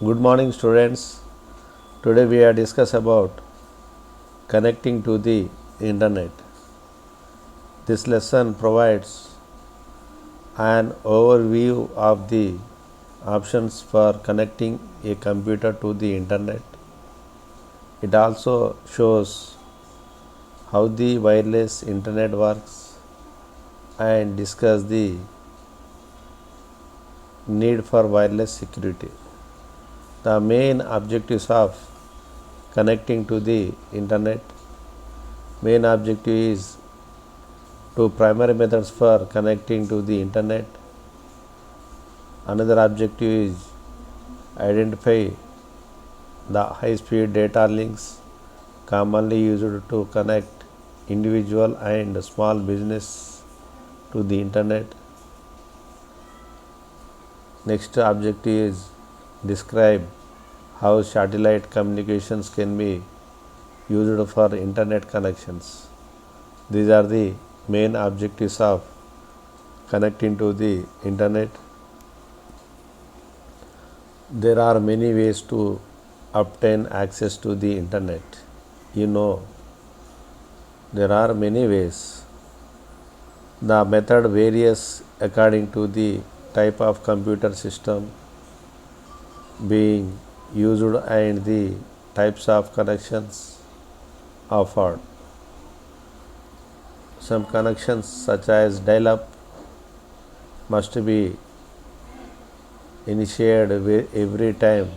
Good morning, students. Today we are discuss about connecting to the internet. This lesson provides an overview of the options for connecting a computer to the internet. It also shows how the wireless internet works and discuss the need for wireless security. The main objectives of connecting to the internet. Main objective is two primary methods for connecting to the internet. Another objective is identify the high speed data links commonly used to connect individual and small business to the internet. Next objective is describe how satellite communications can be used for internet connections. These are the main objectives of connecting to the internet. There are many ways to obtain access to the internet. You know, there are many ways. The method varies according to the type of computer system being used and the types of connections offered. Some connections, such as dial-up, must be initiated every time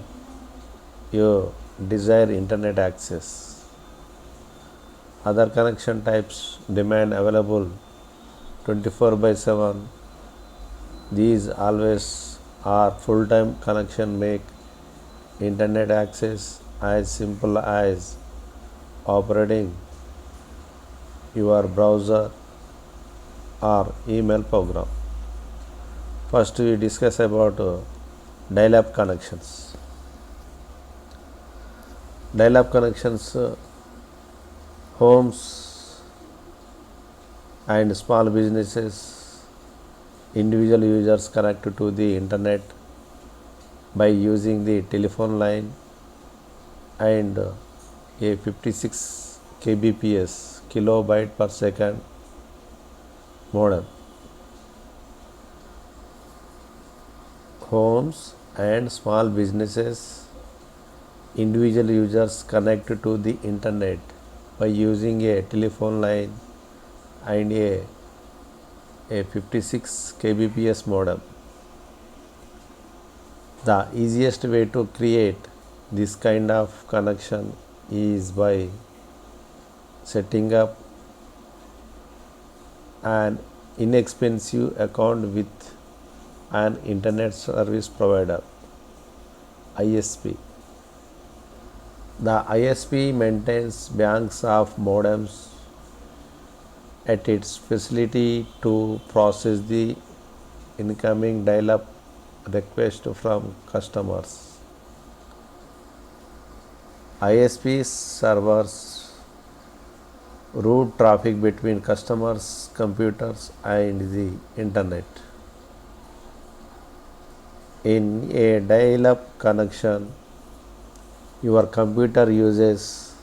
you desire internet access. Other connection types demand available 24/7. These always are full-time connection make internet access as simple as operating your browser or email program. First, we discuss about dial-up connections. Dial-up connections, homes and small businesses, individual users connect to the internet by using the telephone line and a 56 kbps kilobyte per second modem. Homes and small businesses, individual users connect to the internet by using a telephone line and a 56 kbps modem. The easiest way to create this kind of connection is by setting up an inexpensive account with an internet service provider ISP. The ISP maintains banks of modems at its facility to process the incoming dial-up request from customers. ISP servers route traffic between customers' computers and the internet. In a dial-up connection, your computer uses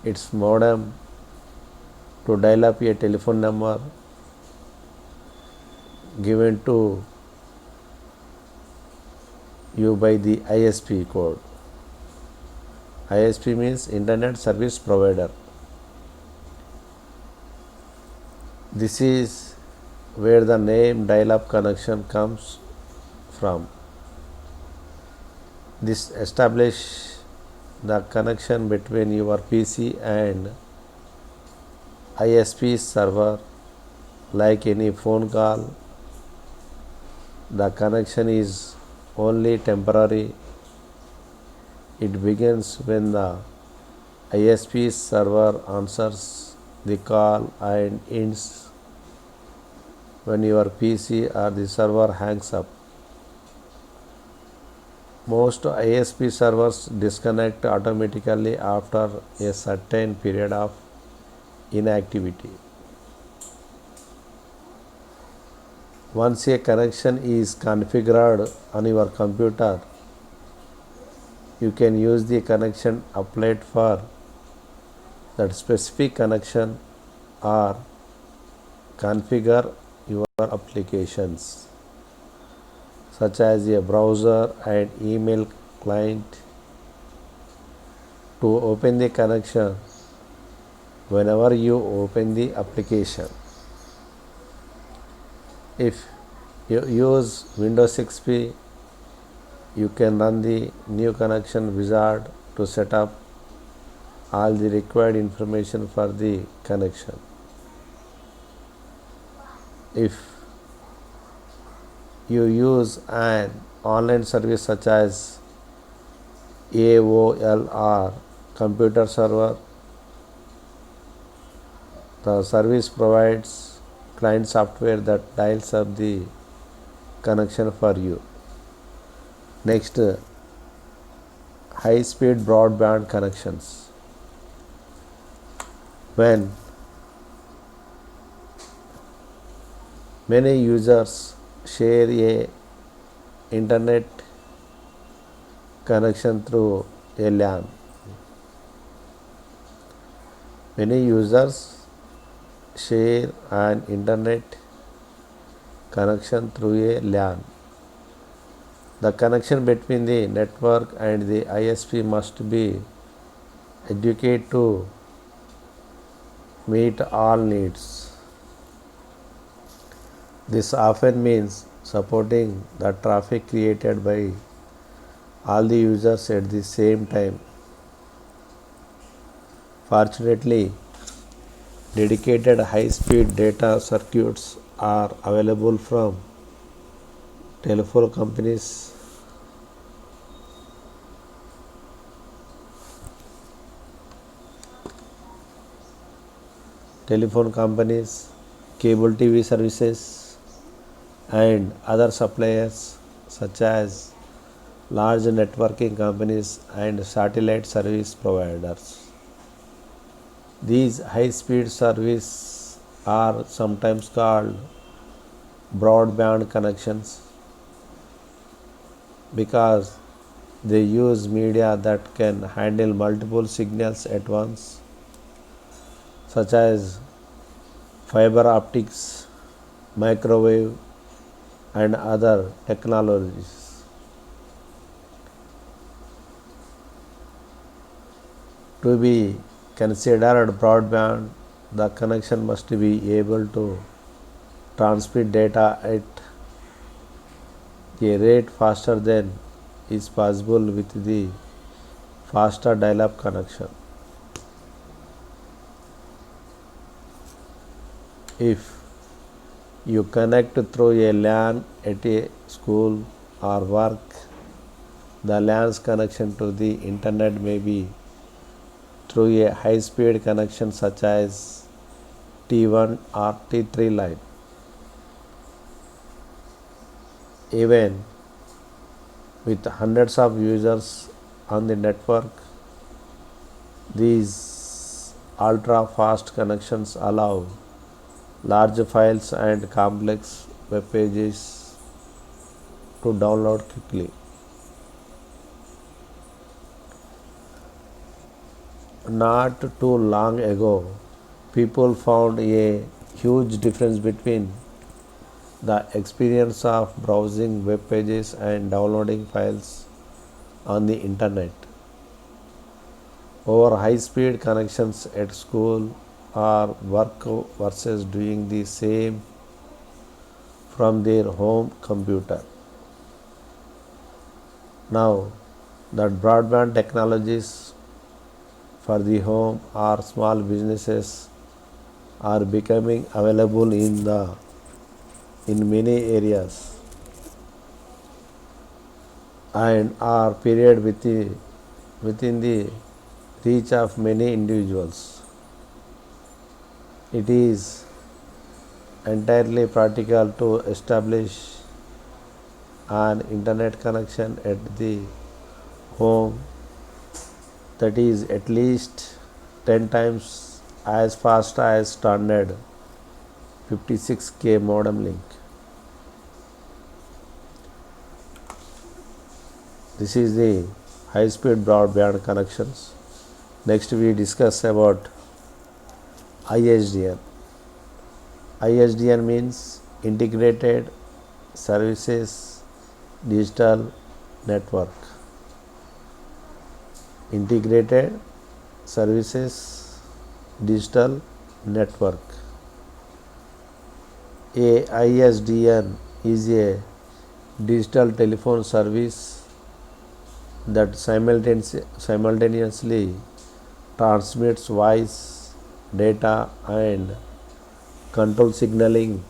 its modem to dial up a telephone number given to you by the ISP code. ISP means Internet Service Provider. This is where the name dial-up connection comes from. This establishes the connection between your PC and ISP server. Like any phone call, the connection is only temporary. It begins when the ISP server answers the call and ends when your PC or the server hangs up. Most ISP servers disconnect automatically after a certain period of inactivity. Once a connection is configured on your computer, you can use the connection applied for that specific connection or configure your applications such as a browser and email client to open the connection whenever you open the application. If you use Windows XP, you can run the new connection wizard to set up all the required information for the connection. If you use an online service such as AOL or computer server, the service provides client software that dials up the connection for you. Next, high speed broadband connections. When many users share a internet connection through a LAN. Many users share an internet connection through a LAN. The connection between the network and the ISP must be adequate to meet all needs. This often means supporting the traffic created by all the users at the same time. Fortunately, dedicated high-speed data circuits are available from telephone companies. Cable TV services, and other suppliers such as large networking companies and satellite service providers. These high-speed services are sometimes called broadband connections because they use media that can handle multiple signals at once, such as fiber optics, microwave, and other technologies. To be considered broadband, the connection must be able to transmit data at a rate faster than is possible with the faster dial-up connection. If you connect through a LAN at a school or work, the LAN's connection to the internet may be through a high-speed connection such as T1 or T3 line. Even with hundreds of users on the network, these ultra-fast connections allow large files and complex web pages to download quickly. Not too long ago, people found a huge difference between the experience of browsing web pages and downloading files on the internet over high-speed connections at school or work versus doing the same from their home computer. Now that broadband technologies for the home or small businesses are becoming available in many areas and are period within the reach of many individuals. It is entirely practical to establish an internet connection at the home that is at least 10 times as fast as standard 56K modem link. This is the high-speed broadband connections. Next we discuss about ISDN. ISDN means Integrated Services Digital Network. Integrated Services Digital Network. A ISDN is a digital telephone service that simultaneously transmits voice, data and control signaling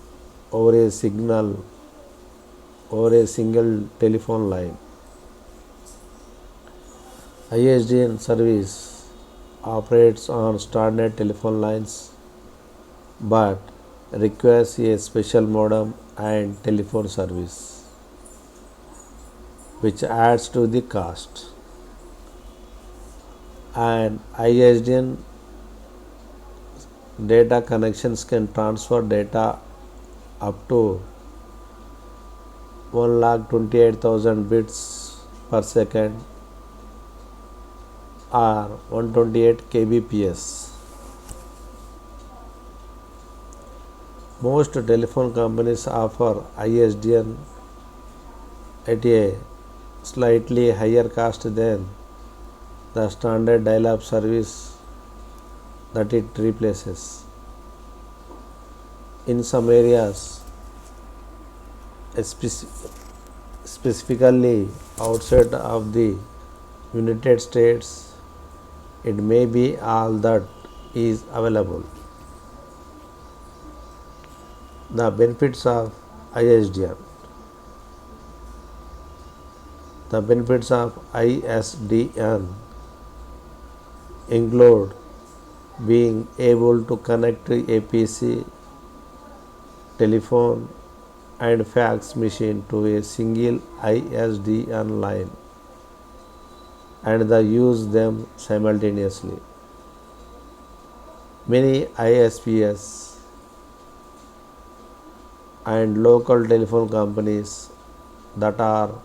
over a single telephone line. ISDN service operates on standard telephone lines but requires a special modem and telephone service which adds to the cost. And ISDN data connections can transfer data up to 1,28,000 bits per second or 128 kbps. Most telephone companies offer ISDN at a slightly higher cost than the standard dial-up service that it replaces. In some areas, specifically outside of the United States, it may be all that is available. The benefits of ISDN. The benefits of ISDN include being able to connect a PC, telephone and fax machine to a single ISDN line and use them simultaneously. Many ISPs and local telephone companies that are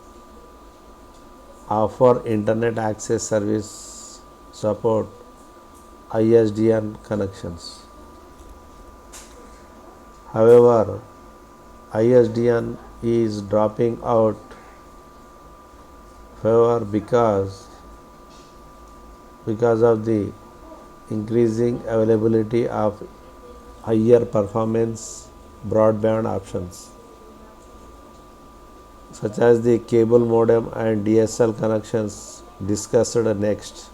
offer internet access service support ISDN connections. However, ISDN is dropping out favor because of the increasing availability of higher performance broadband options such as the cable modem and DSL connections discussed next,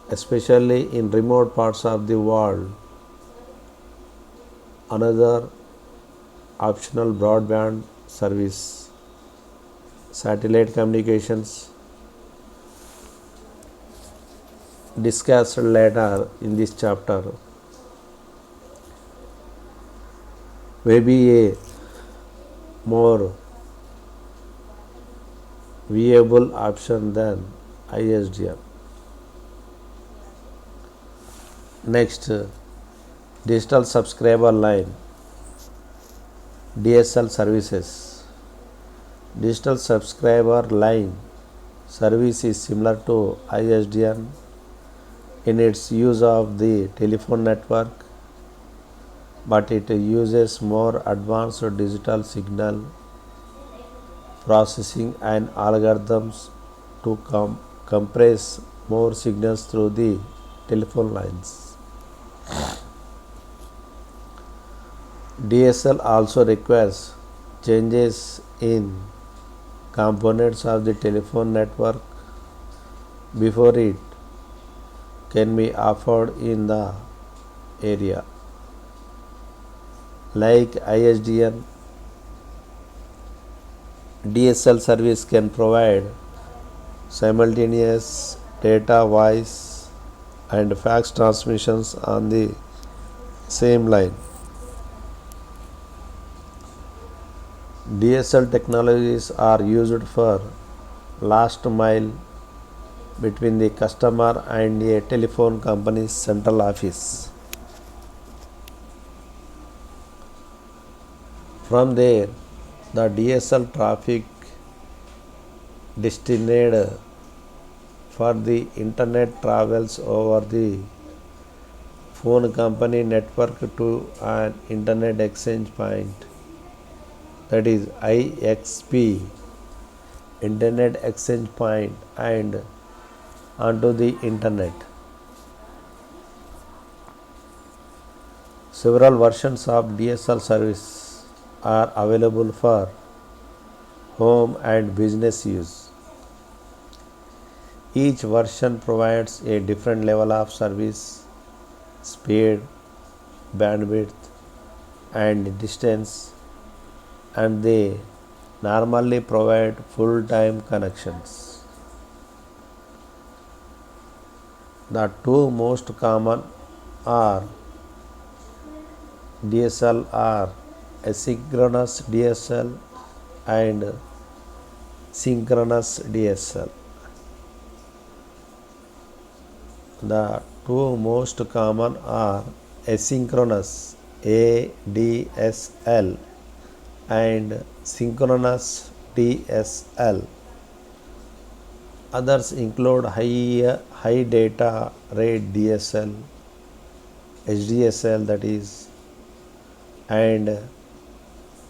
especially in remote parts of the world. Another optional broadband service, satellite communications, discussed later in this chapter, may be a more viable option than ISDN. Next, digital subscriber line, DSL services. Digital subscriber line service is similar to ISDN in its use of the telephone network, but it uses more advanced digital signal processing and algorithms to compress more signals through the telephone lines. DSL also requires changes in components of the telephone network before it can be offered in the area. Like ISDN, DSL service can provide simultaneous data, voice and fax transmissions on the same line. DSL technologies are used for last mile between the customer and a telephone company's central office. From there, the DSL traffic destined for the internet travels over the phone company network to an internet exchange point, that is IXP, internet exchange point, and onto the internet. Several versions of DSL service are available for home and business use. Each version provides a different level of service, speed, bandwidth, and distance, and they normally provide full-time connections. The two most common are DSL are asynchronous DSL and synchronous DSL. The two most common are asynchronous ADSL and synchronous DSL. Others include high data rate DSL, HDSL, that is, and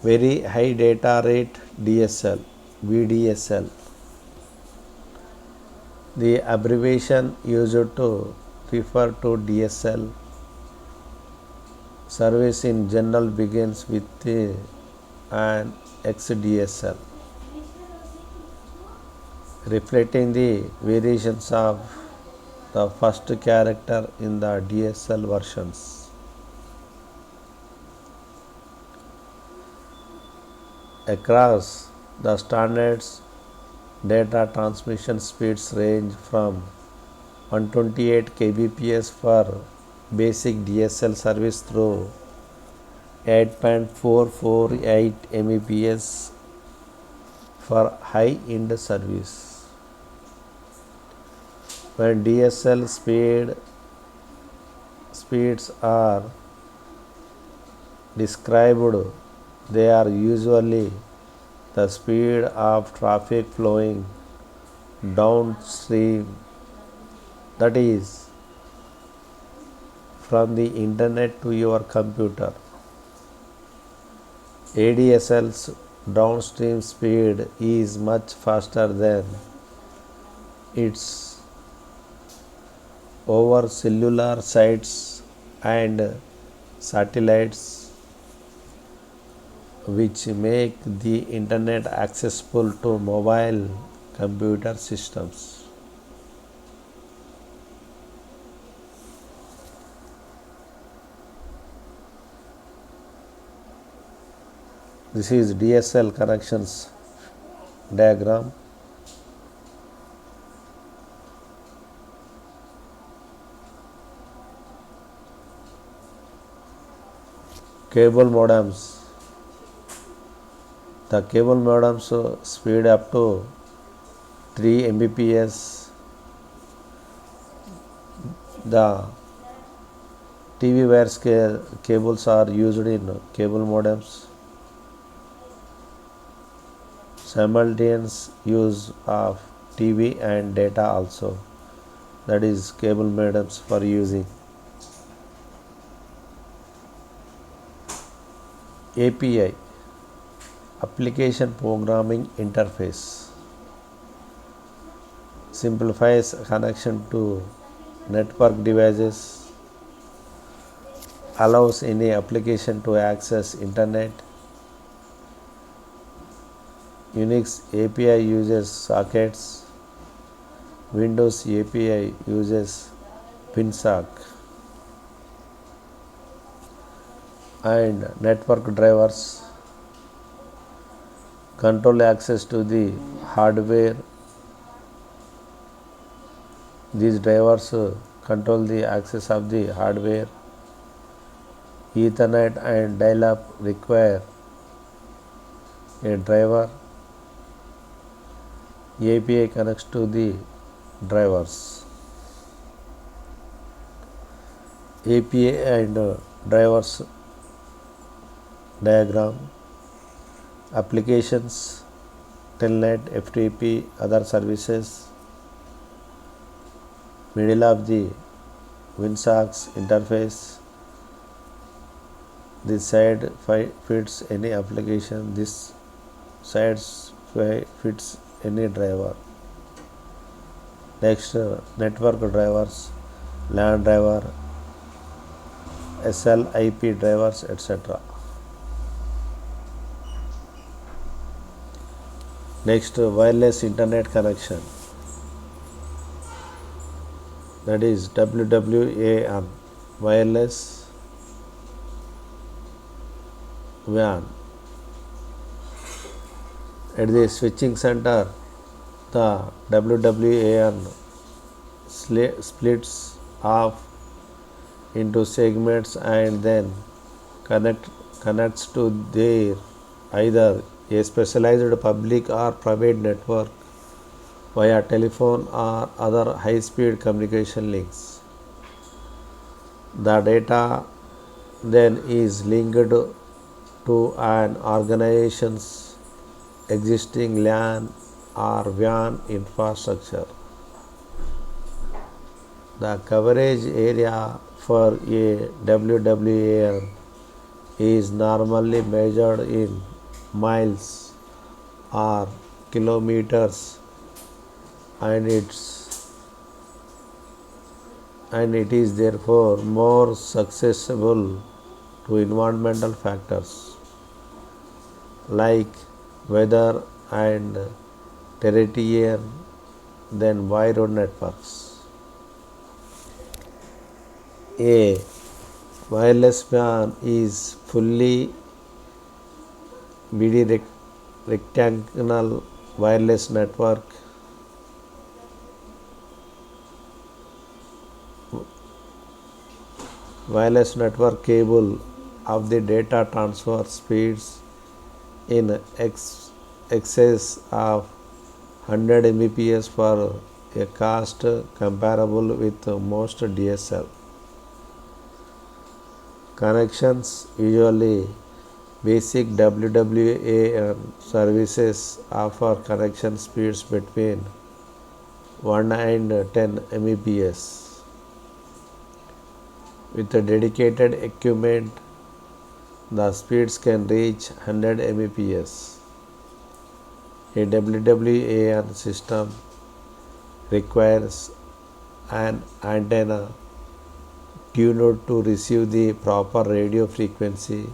very high data rate DSL, VDSL. The abbreviation used to refer to DSL service in general begins with an XDSL, reflecting the variations of the first character in the DSL versions. Across the standards, data transmission speeds range from 128 kbps for basic DSL service through 8.448 Mbps for high-end service. When DSL speeds are described, they are usually the speed of traffic flowing downstream, that is, from the internet to your computer. ADSL's downstream speed is much faster than its over cellular sites and satellites, which make the internet accessible to mobile computer systems. This is DSL connections diagram. Cable modems. The cable modems speed up to 3 Mbps. The TV wire cables are used in cable modems. Simultaneous use of TV and data also, that is cable modems for using. API, Application Programming Interface, simplifies connection to network devices, allows any application to access internet. Unix API uses sockets. Windows API uses WinSock. And network drivers control access to the hardware. These drivers control the access of the hardware. Ethernet and dial-up require a driver. API connects to the drivers. API and drivers diagram. Applications. Telnet, FTP, other services. Middle of the WinSox interface. This side fits any application. This side fits any driver. Next, network drivers, LAN driver, SLIP drivers, etc. Next, wireless internet connection, that is WWAN, wireless WAN. At the switching center, the WWAN splits off into segments and then connects to their either a specialized public or private network via telephone or other high-speed communication links. The data then is linked to an organization's existing LAN or WAN infrastructure. The coverage area for a WWAN is normally measured in miles or kilometers, and it is therefore more susceptible to environmental factors like weather and terrain than wired networks. A wireless WAN is fully bidirectional wireless network cable of the data transfer speeds in excess of 100 Mbps for a cost comparable with most DSL. Connections, usually basic WWAN services, offer connection speeds between 1 and 10 Mbps. With a dedicated equipment, the speeds can reach 100 Mbps. A WWAN system requires an antenna tuned to receive the proper radio frequency.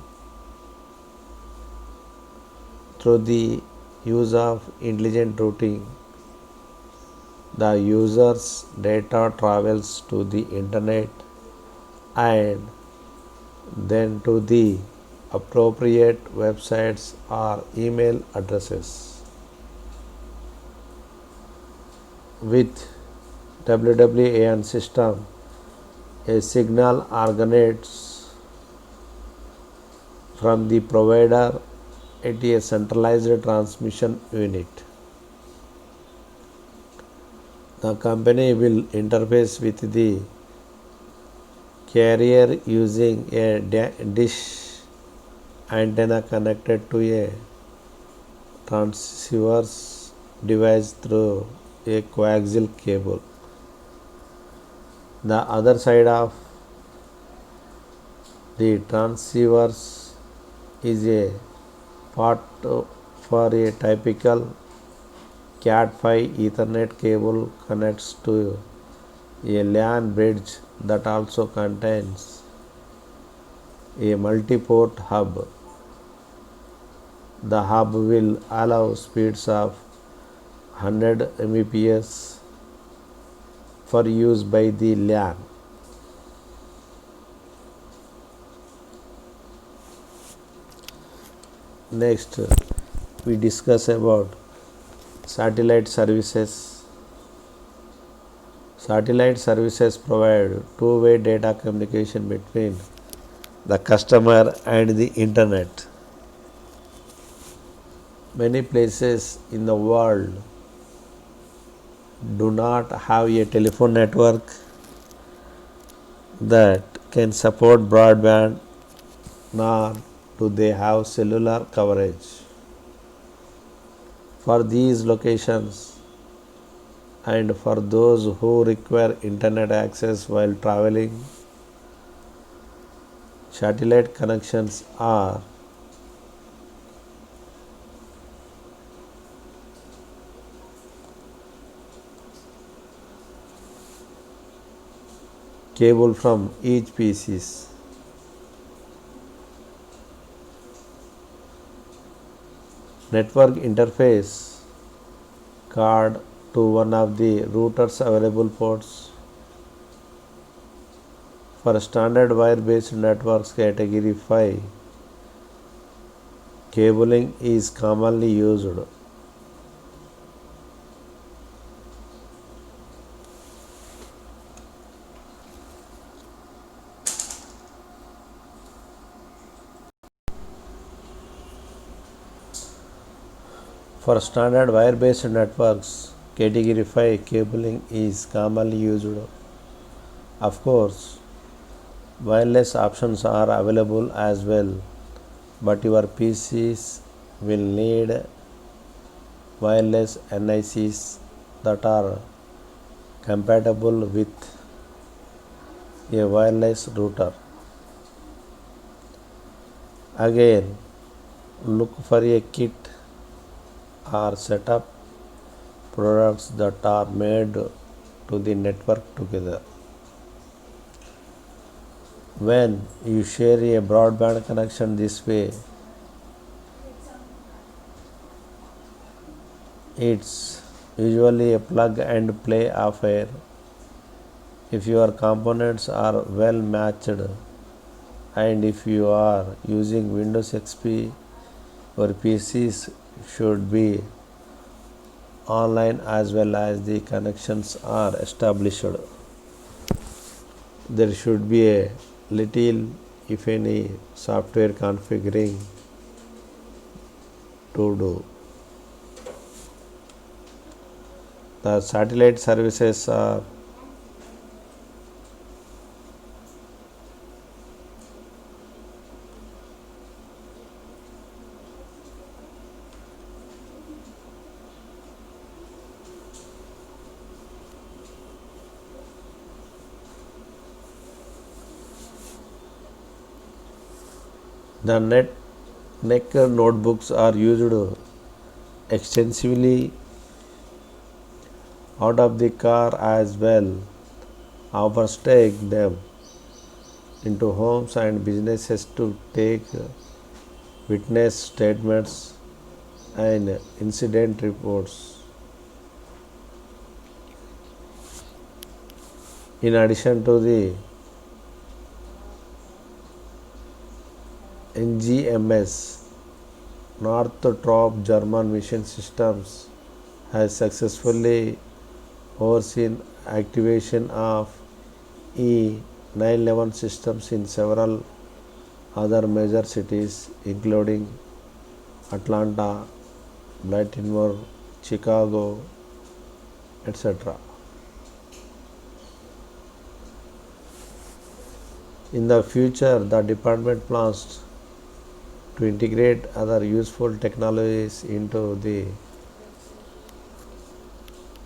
Through the use of intelligent routing, the user's data travels to the internet and then to the appropriate websites or email addresses. With WWAN system, a signal originates from the provider at a centralized transmission unit. The company will interface with the carrier using a dish antenna connected to a transceiver's device through a coaxial cable. The other side of the transceivers is a port for a typical Cat5 Ethernet cable connects to a LAN bridge that also contains a multi-port hub. The hub will allow speeds of 100 Mbps for use by the LAN. Next, we discuss about satellite services. Satellite services provide two-way data communication between the customer and the internet. Many places in the world do not have a telephone network that can support broadband, nor do they have cellular coverage. For these locations and for those who require internet access while traveling, satellite connections are cable from each pieces. Network interface card to one of the router's available ports. For standard wire-based networks category 5, cabling is commonly used. For standard wire-based networks category 5, cabling is commonly used. Of course, wireless options are available as well, but your PCs will need wireless NICs that are compatible with a wireless router. Again, look for a kit or setup products that are made to the network together. When you share a broadband connection this way, it's usually a plug and play affair. If your components are well matched and if you are using Windows XP, your PCs should be online as well as the connections are established. There should be a little, if any, software configuring to do. The satellite services are the NEC notebooks are used extensively out of the car as well. Offers take them into homes and businesses to take witness statements and incident reports. In addition to the NGMS, Northrop German Mission Systems has successfully overseen activation of E911 systems in several other major cities including Atlanta, Baltimore, Chicago, etc. In the future, the department plans to integrate other useful technologies into the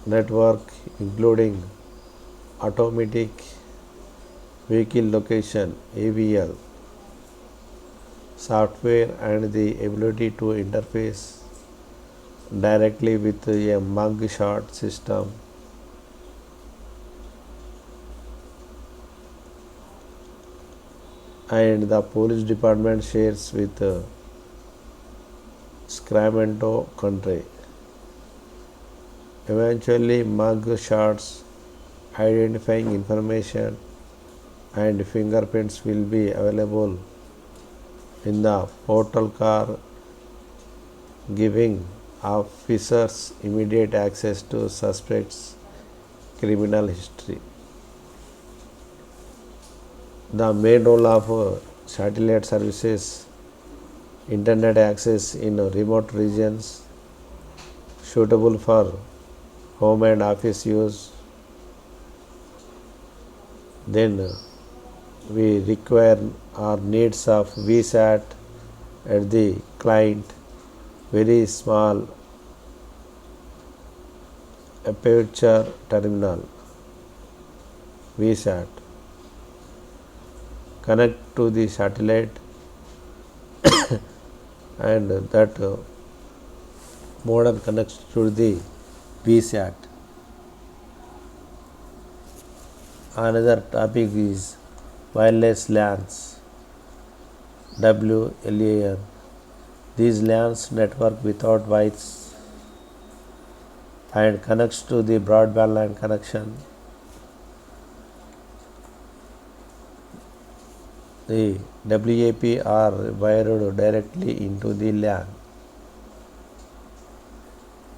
network, including automatic vehicle location (AVL) software and the ability to interface directly with a mugshot system. And the police department shares with Sacramento County. Eventually, mug shots, identifying information, and fingerprints will be available in the portal car, giving officers immediate access to suspects' criminal history. The main role of satellite services, internet access in remote regions, suitable for home and office use. Then we require our needs of VSAT at the client, very small aperture terminal VSAT. Connect to the satellite and that modem connects to the VSAT. Another topic is wireless LANs, WLAN. These LANs network without wires and connects to the broadband line connection. The WAP are wired directly into the LAN.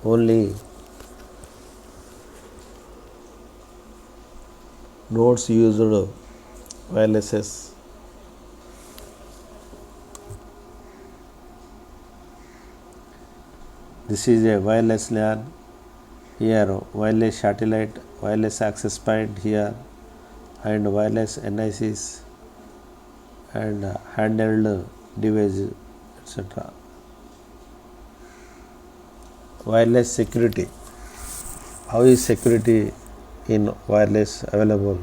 Only nodes used wireless. This is a wireless LAN. Here wireless satellite, wireless access point here, and wireless NICs and handheld devices, etc. Wireless security. How is security in wireless available?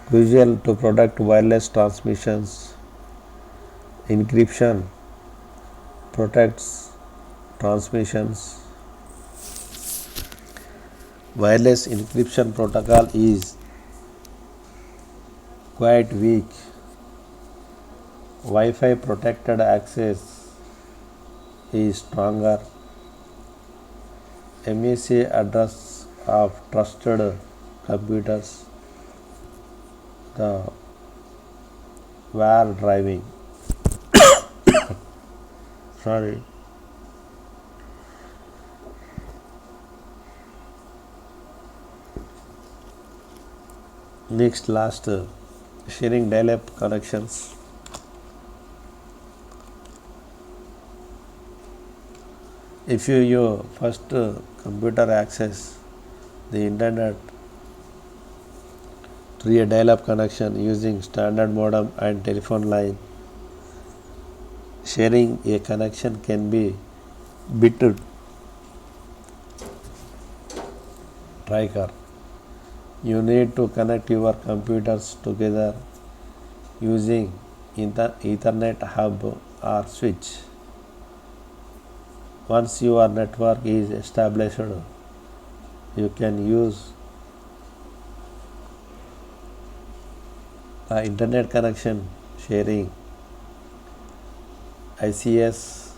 Crucial to protect wireless transmissions. Encryption protects transmissions. Wireless encryption protocol is quite weak. Wi-Fi protected access is stronger. MAC address of trusted computers. The wire driving. Sorry. Next, last, sharing dial-up connections. If you first computer access the internet through a dial-up connection using standard modem and telephone line, sharing a connection can be bit tricky. You need to connect your computers together using Ethernet hub or switch. Once your network is established, you can use the internet connection sharing ICS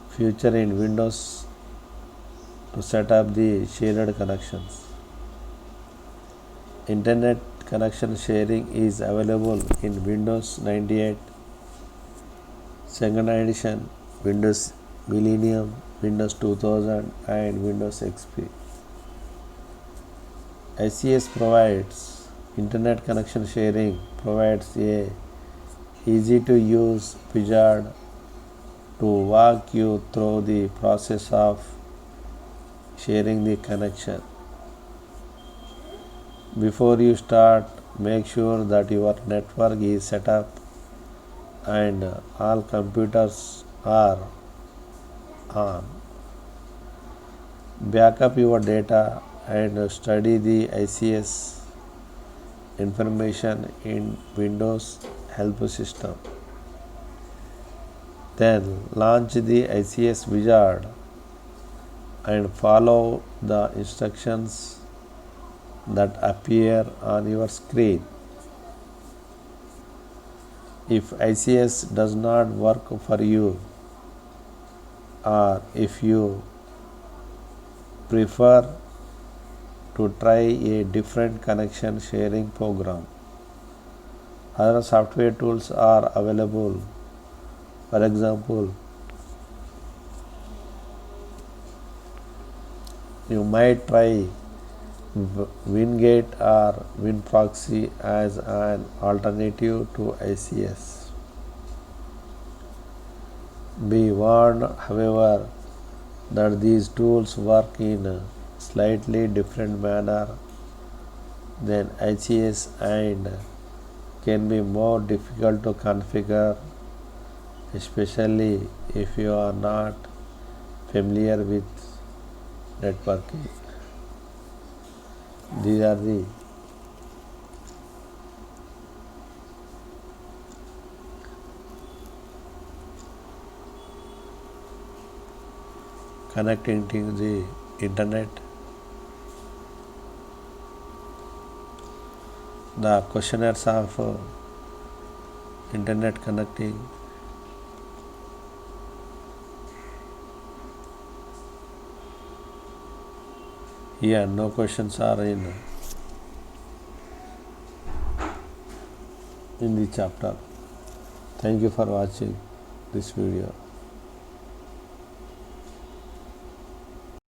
feature in Windows to set up the shared connections. Internet connection sharing is available in Windows 98, 2nd edition, Windows Millennium, Windows 2000 and Windows XP. ICS provides internet connection sharing, provides a easy to use wizard to walk you through the process of sharing the connection. Before you start, make sure that your network is set up and all computers are on. Backup your data and study the ICS information in Windows Help System. Then launch the ICS wizard and follow the instructions that appear on your screen. If ICS does not work for you, or if you prefer to try a different connection sharing program, other software tools are available. For example, you might try WinGate or WinProxy as an alternative to ICS. Be warned, however, that these tools work in a slightly different manner than ICS and can be more difficult to configure, especially if you are not familiar with networking. These are the connecting to the internet. The questionnaires of internet connecting. Here no questions are in the chapter. Thank you for watching this video.